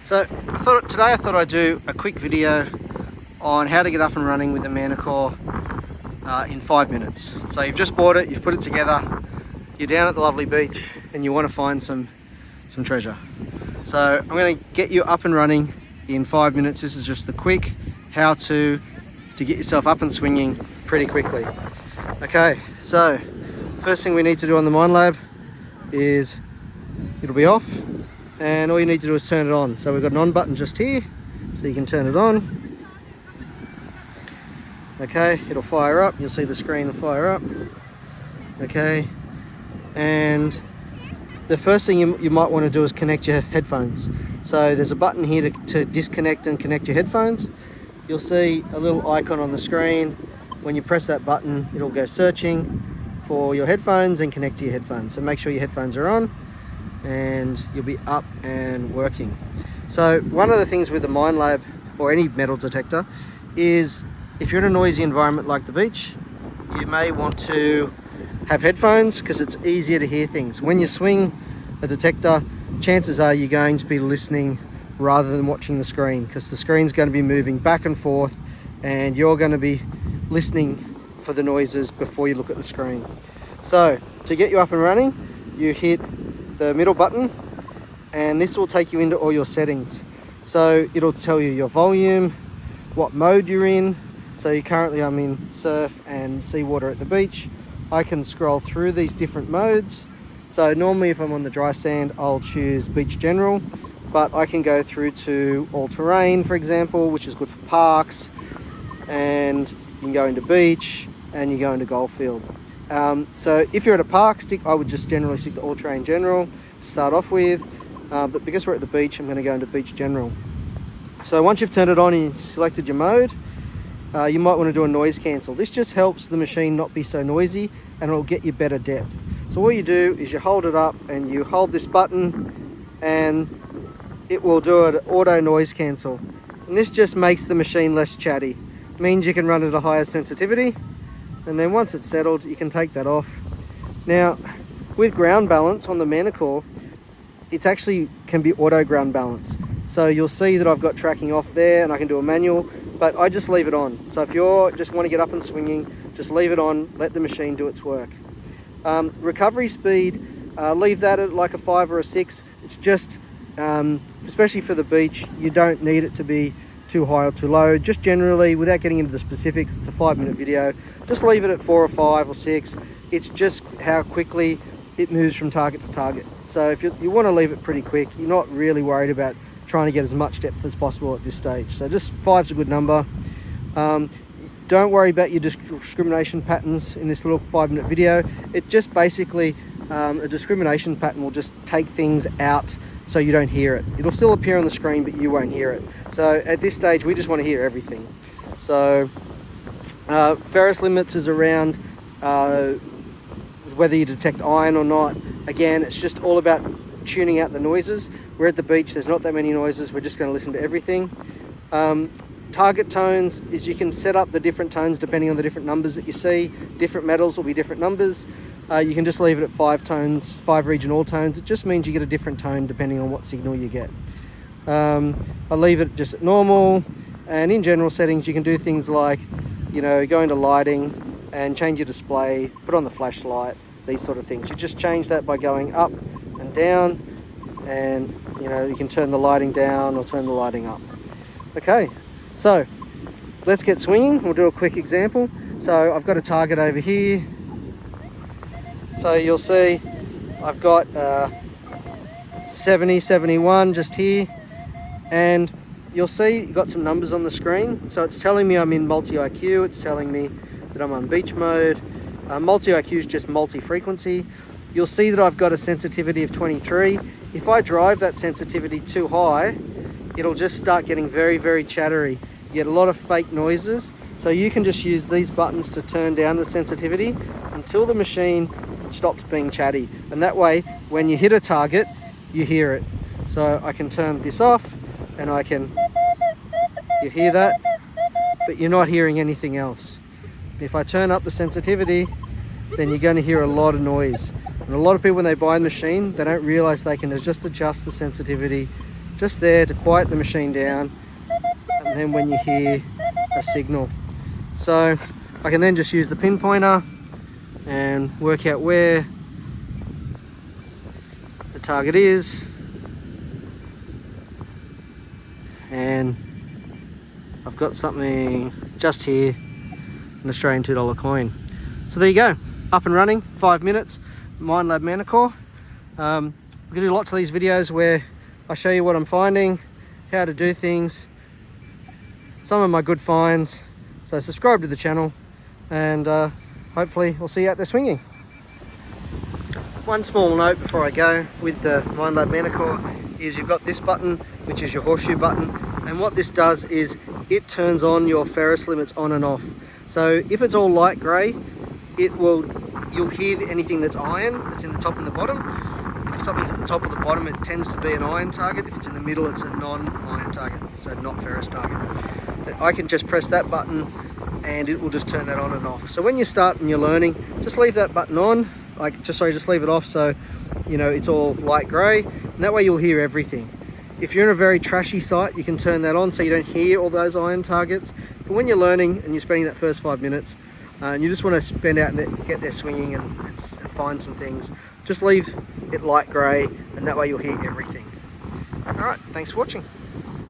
So today I thought I'd do a quick video on how to get up and running with the Manticore in 5 minutes. So you've just bought it, you've put it together, you're down at the lovely beach and you want to find some treasure. So I'm going to get you up and running in 5 minutes. This is just the quick how to get yourself up and swinging pretty quickly. Okay, so first thing we need to do on the Minelab is it'll be off, and all you need to do is turn it on. So we've got an on button just here, so you can turn it on. Okay, it'll fire up, you'll see the screen fire up. Okay, and the first thing you might want to do is connect your headphones. So there's a button here to disconnect and connect your headphones. You'll see a little icon on the screen. When you press that button, it'll go searching for your headphones and connect to your headphones. So make sure your headphones are on and you'll be up and working. So one of the things with the Minelab or any metal detector is if you're in a noisy environment like the beach, you may want to have headphones because it's easier to hear things. When you swing a detector, chances are you're going to be listening rather than watching the screen, because the screen's going to be moving back and forth and you're going to be listening for the noises before you look at the screen. So to get you up and running, you hit the middle button and this will take you into all your settings. So it'll tell you your volume, what mode you're in. So I'm in surf and seawater at the beach. I can scroll through these different modes. So normally if I'm on the dry sand, I'll choose beach general, but I can go through to all terrain, for example, which is good for parks, and you can go into beach and you go into golf field. So if you're at a park, I would just generally stick to all terrain general to start off with, but because we're at the beach, I'm going to go into beach general. So once you've turned it on and you've selected your mode, you might want to do a noise cancel. This just helps the machine not be so noisy and it'll get you better depth. So all you do is you hold it up and you hold this button and it will do an auto noise cancel. And this just makes the machine less chatty. It means you can run at a higher sensitivity, and then once it's settled, you can take that off. Now, with ground balance on the Manticore, it actually can be auto ground balance. So you'll see that I've got tracking off there and I can do a manual, but I just leave it on. So if you just want to get up and swinging, just leave it on, let the machine do its work. Recovery speed, leave that at like a 5 or a 6. It's just, especially for the beach, you don't need it to be too high or too low. Just generally, without getting into the specifics, it's a 5-minute video, just leave it at 4 or 5 or 6. It's just how quickly it moves from target to target. So if you want to leave it pretty quick, you're not really worried about trying to get as much depth as possible at this stage. So just 5's a good number. Don't worry about your discrimination patterns in this little 5-minute video. It just basically, a discrimination pattern will just take things out so you don't hear it. It'll still appear on the screen, but you won't hear it. So at this stage, we just want to hear everything. So ferrous limits is around whether you detect iron or not. Again, it's just all about tuning out the noises. We're at the beach, there's not that many noises. We're just going to listen to everything. Target tones is you can set up the different tones depending on the different numbers that you see. Different metals will be different numbers. You can just leave it at 5 tones, 5 region all tones. It just means you get a different tone depending on what signal you get. I'll leave it just at normal, and in general settings you can do things like, go into lighting and change your display, put on the flashlight, these sort of things. You just change that by going up and down, and you can turn the lighting down or turn the lighting up. Okay, so let's get swinging. We'll do a quick example. So I've got a target over here. So you'll see I've got 70, 71 just here, and you'll see you've got some numbers on the screen. So it's telling me I'm in multi-IQ, it's telling me that I'm on beach mode. Multi-IQ is just multi-frequency. You'll see that I've got a sensitivity of 23. If I drive that sensitivity too high, it'll just start getting very, very chattery. You get a lot of fake noises. So you can just use these buttons to turn down the sensitivity until the machine stops being chatty, and that way when you hit a target you hear it. So I can turn this off and you hear that, but you're not hearing anything else. If I turn up the sensitivity, then you're going to hear a lot of noise, and a lot of people when they buy the machine, they don't realize they can just adjust the sensitivity just there to quiet the machine down, and then when you hear a signal. So I can then just use the pinpointer and work out where the target is, and I've got something just here, an Australian $2 coin. So there you go, up and running, 5 minutes, Minelab Manticore. I'm gonna do lots of these videos where I show you what I'm finding, how to do things, some of my good finds. So subscribe to the channel, and hopefully we'll see you out there swinging. One small note before I go with the Minelab Manticore is you've got this button, which is your horseshoe button, and what this does is it turns on your ferrous limits on and off. So if it's all light grey, you'll hear anything that's iron that's in the top and the bottom. If something's at the top or the bottom, it tends to be an iron target. If it's in the middle, it's a non-iron target, so not ferrous target. But I can just press that button and it will just turn that on and off. So when you start and you're learning, just leave that button on, just leave it off, so you know it's all light grey, and that way you'll hear everything. If you're in a very trashy site, you can turn that on so you don't hear all those iron targets. But when you're learning and you're spending that first 5 minutes, and you just want to spend out and get there swinging and find some things, just leave it light grey, and that way you'll hear everything. Alright, thanks for watching.